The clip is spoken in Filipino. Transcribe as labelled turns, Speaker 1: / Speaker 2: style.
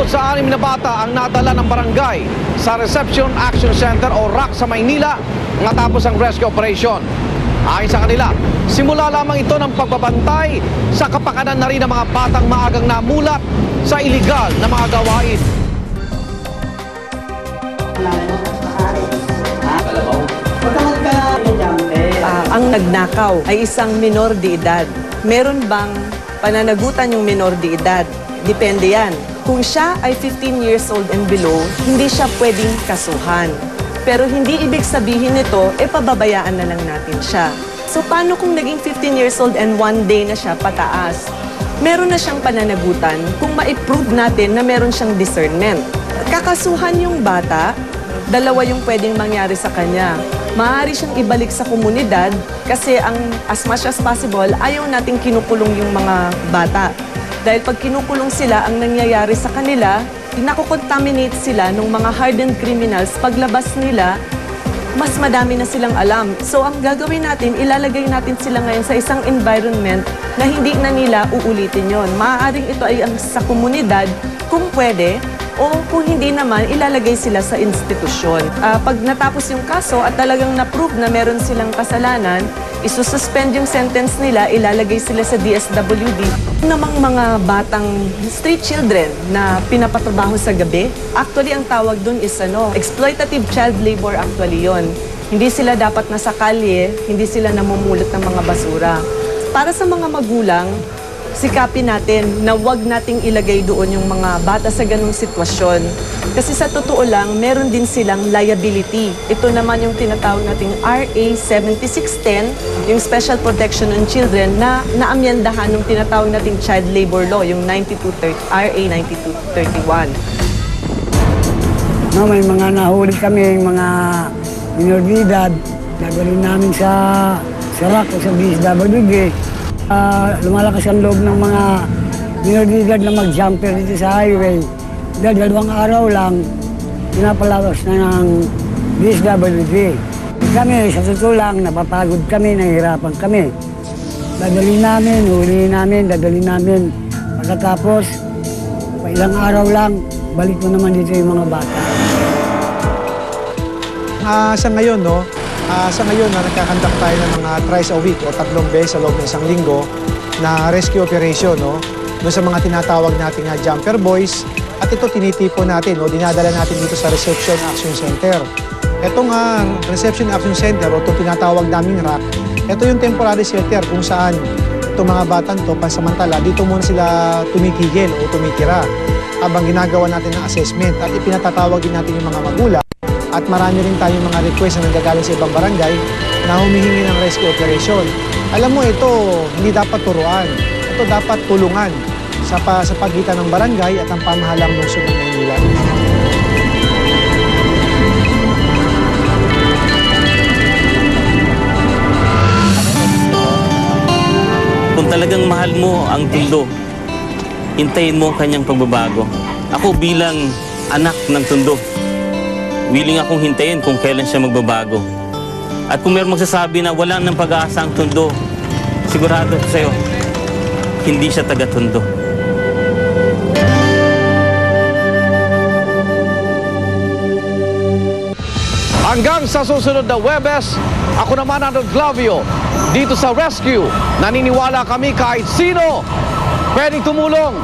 Speaker 1: Bukod sa 6 na bata ang nadala ng barangay sa Reception Action Center o RAC sa Maynila matapos ang rescue operation. Ayon sa kanila, simula lamang ito ng pagbabantay sa kapakanan na rin ng mga batang maagang namulat sa iligal na mga gawain.
Speaker 2: Ang nagnakaw ay isang minor de edad. Meron bang pananagutan yung minor de edad? Depende yan. Kung siya ay 15 years old and below, hindi siya pwedeng kasuhan. Pero hindi ibig sabihin nito, pababayaan na lang natin siya. So paano kung naging 15 years old and 1 day na siya pataas? Meron na siyang pananagutan kung ma-prove natin na meron siyang discernment. Kakasuhan yung bata, dalawa yung pwedeng mangyari sa kanya. Maaari siyang ibalik sa komunidad kasi as much as possible, ayaw nating kinukulong yung mga bata. Dahil pag kinukulong sila, ang nangyayari sa kanila, nakocontaminate sila ng mga hardened criminals. Paglabas nila, mas madami na silang alam. So ang gagawin natin, ilalagay natin sila ngayon sa isang environment na hindi na nila uulitin yon. Maaaring ito ay sa komunidad, kung pwede, o kung hindi naman, ilalagay sila sa institusyon. Pag natapos yung kaso at talagang na-prove na meron silang kasalanan, isususpend yung sentence nila, ilalagay sila sa DSWD. Namang mga batang street children na pinapatrabaho sa gabi, actually ang tawag dun is exploitative child labor actually yon. Hindi sila dapat nasa kalye, hindi sila namumulot ng mga basura. Para sa mga magulang, sikapin natin na wag nating ilagay doon yung mga bata sa ganung sitwasyon. Kasi sa totoo lang, meron din silang liability. Ito naman yung tinatawag nating RA 7610, yung Special Protection on Children na naamyendahan ng tinatawag nating Child Labor Law, yung RA 9231.
Speaker 3: No, may mga nahuli kami, mga minor de edad, dadalhin namin sa RAC o sa DSWD. Lumalakas ang loob ng mga minor de edad na mag-jumper dito sa highway. Dahil 2 araw lang, pinapalawas na ng DSWD. Kami, sa totoo lang, napapagod kami, nahihirapan kami. Dadalhin namin, hulihin namin, dadalhin namin. Pagkatapos, ilang araw lang, balik mo naman dito yung mga bata.
Speaker 4: Sa ngayon, nagkakandak tayo ng mga thrice a week o 3 beses sa loob ng 1 linggo na rescue operation, doon sa mga tinatawag nating jumper boys. At ito tinitipon natin, dinadala natin dito sa Reception Action Center. Itong Reception Action Center o itong tinatawag naming RAC, ito yung temporary shelter kung saan itong mga batang to, pansamantala, dito muna sila tumitigil o tumitira habang ginagawa natin ng assessment at ipinatatawag din natin yung mga magulang. At marami rin tayong mga request na nanggagaling sa ibang barangay na humihingi ng rescue operation. Alam mo, ito hindi dapat turuan. Ito dapat tulungan sa pagitan ng barangay at ang pamahalang lungsod ng Maynila.
Speaker 5: Kung talagang mahal mo ang Tondo, hintayin mo ang kanyang pagbabago. Ako bilang anak ng Tondo, willing akong hintayin kung kailan siya magbabago. At kung mayroong magsasabi na wala ng pag-asa ang Tondo, sigurado ko sa'yo, hindi siya taga-Tondo.
Speaker 1: Hanggang sa susunod na Webes, ako naman Arnold Glavio, dito sa Rescue. Naniniwala kami kahit sino pwedeng tumulong.